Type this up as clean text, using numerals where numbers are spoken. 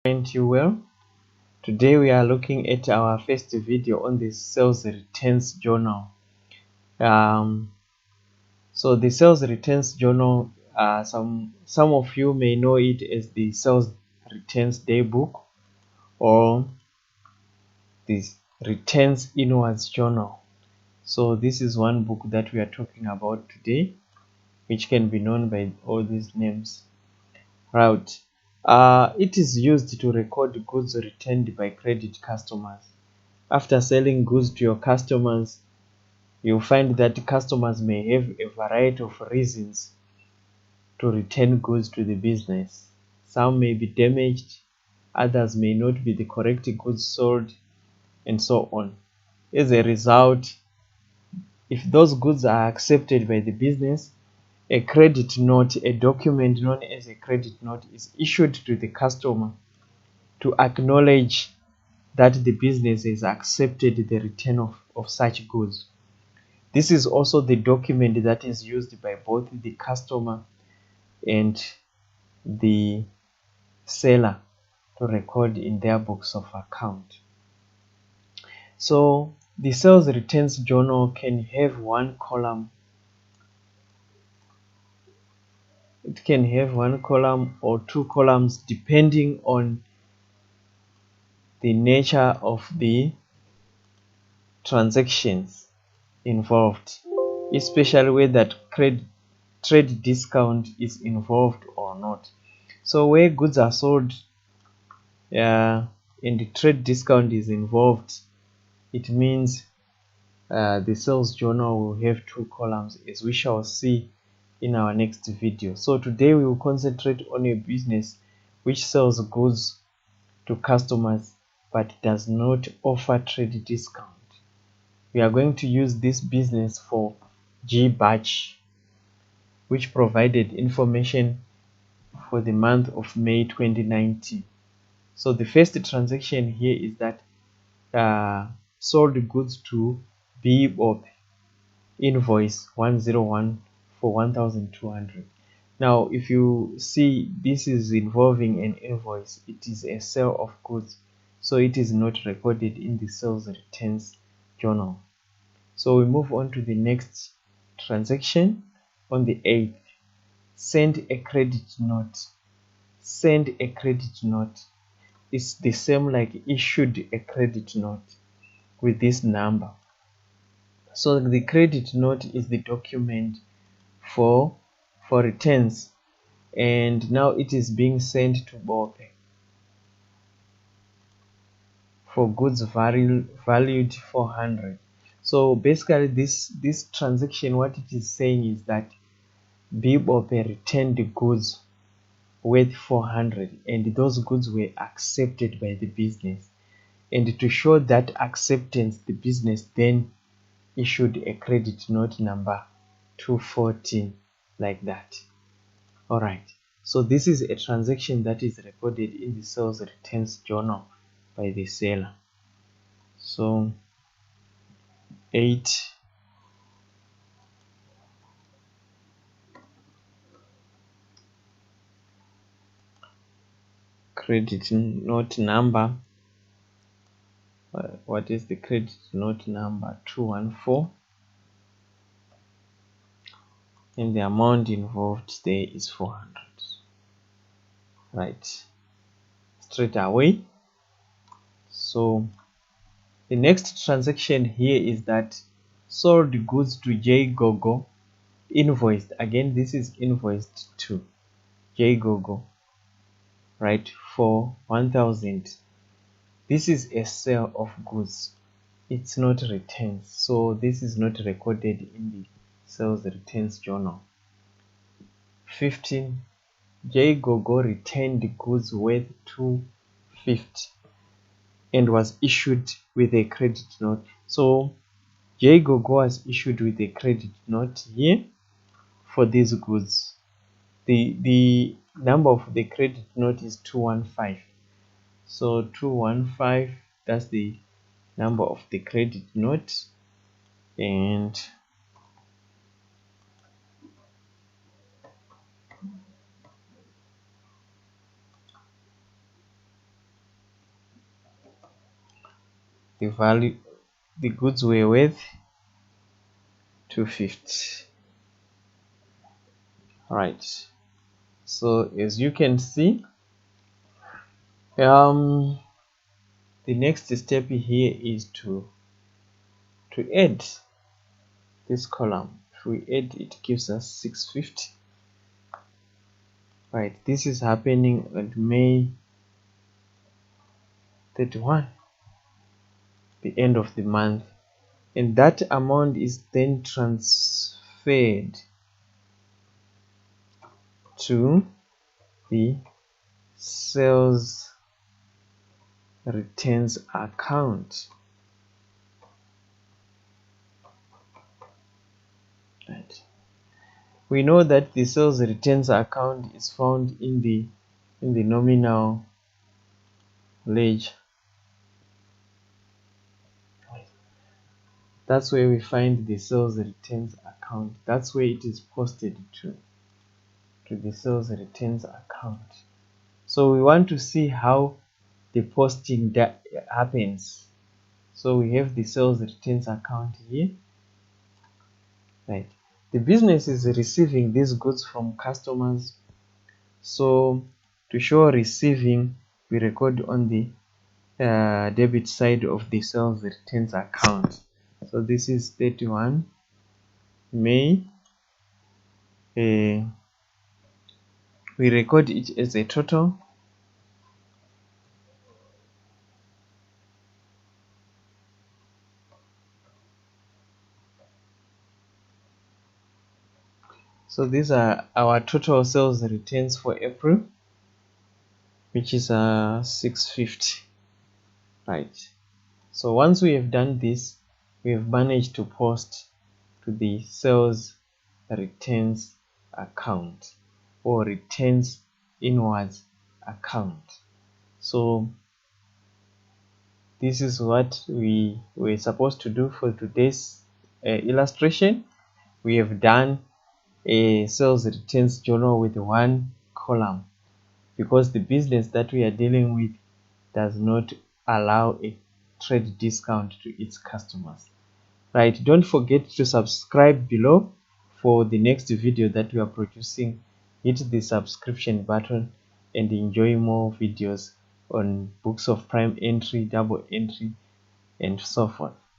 Thank you well. Today we are looking at our first video on the sales returns journal. So the sales returns journal, some of you may know it as the sales returns daybook or the returns inwards journal. So this is one book that we are talking about today, which can be known by all these names. Right. It is used to record goods returned by credit customers. After selling goods to your customers, you'll find that customers may have a variety of reasons to return goods to the business. Some may be damaged, others may not be the correct goods sold, and so on. As a result, if those goods are accepted by the business, a credit note, a document known as a credit note, is issued to the customer to acknowledge that the business has accepted the return of such goods. This is also the document that is used by both the customer and the seller to record in their books of account. So the sales returns journal can have one column. It can have one column or two columns depending on the nature of the transactions involved, especially whether trade discount is involved or not. So where goods are sold and the trade discount is involved, it means the sales journal will have two columns, as we shall see in our next video. So today we will concentrate on a business which sells goods to customers but does not offer trade discount. We are going to use this business for G batch, which provided information for the month of May 2019. So the first transaction here is that sold goods to B Bob, invoice 101 for 1,200. Now if you see, this is involving an invoice. It is a sale of goods, so it is not recorded in the sales returns journal. So we move on to the next transaction. On the 8th, send a credit note. Send a credit note is the same like issued a credit note with this number. So the credit note is the document for returns, and now it is being sent to Bope for goods valued 400. So basically this transaction, what it is saying is that Bope returned the goods worth 400 and those goods were accepted by the business, and to show that acceptance, the business then issued a credit note number 214, like that. All right, so this is a transaction that is recorded in the sales returns journal by the seller. So 8, credit note number, what is the credit note number? 214, and the amount involved there is 400. Right, straight away. So the next transaction here is that sold goods to J Gogo, invoiced. Again, this is invoiced to J Gogo, right, for 1,000. This is a sale of goods. It's not returns, so this is not recorded in the sales returns journal. 15, J Gogo returned goods worth 250 and was issued with a credit note. So J Gogo was issued with a credit note here for these goods. The number of the credit note is 215. So 215, that's the number of the credit note, and the value, the goods were worth 250. Right, so as you can see, the next step here is to add this column. If we add, it gives us 650. Right, this is happening on May 31, the end of the month, and that amount is then transferred to the sales returns account. Right, we know that the sales returns account is found in the nominal ledger. That's where we find the sales returns account. That's where it is posted to the sales returns account. So we want to see how the posting that happens. So we have the sales returns account here. Right, the business is receiving these goods from customers. So to show receiving, we record on the debit side of the sales returns account. So this is 31 May. We record it as a total. So these are our total sales returns for April, which is 650. Right, so once we have done this, we have managed to post to the sales returns account, or returns inwards account. So this is what we were supposed to do for today's illustration. We have done a sales returns journal with one column, because the business that we are dealing with does not allow a trade discount to its customers. Right, don't forget to subscribe below for the next video that we are producing. Hit the subscription button and enjoy more videos on books of prime entry, double entry, and so forth.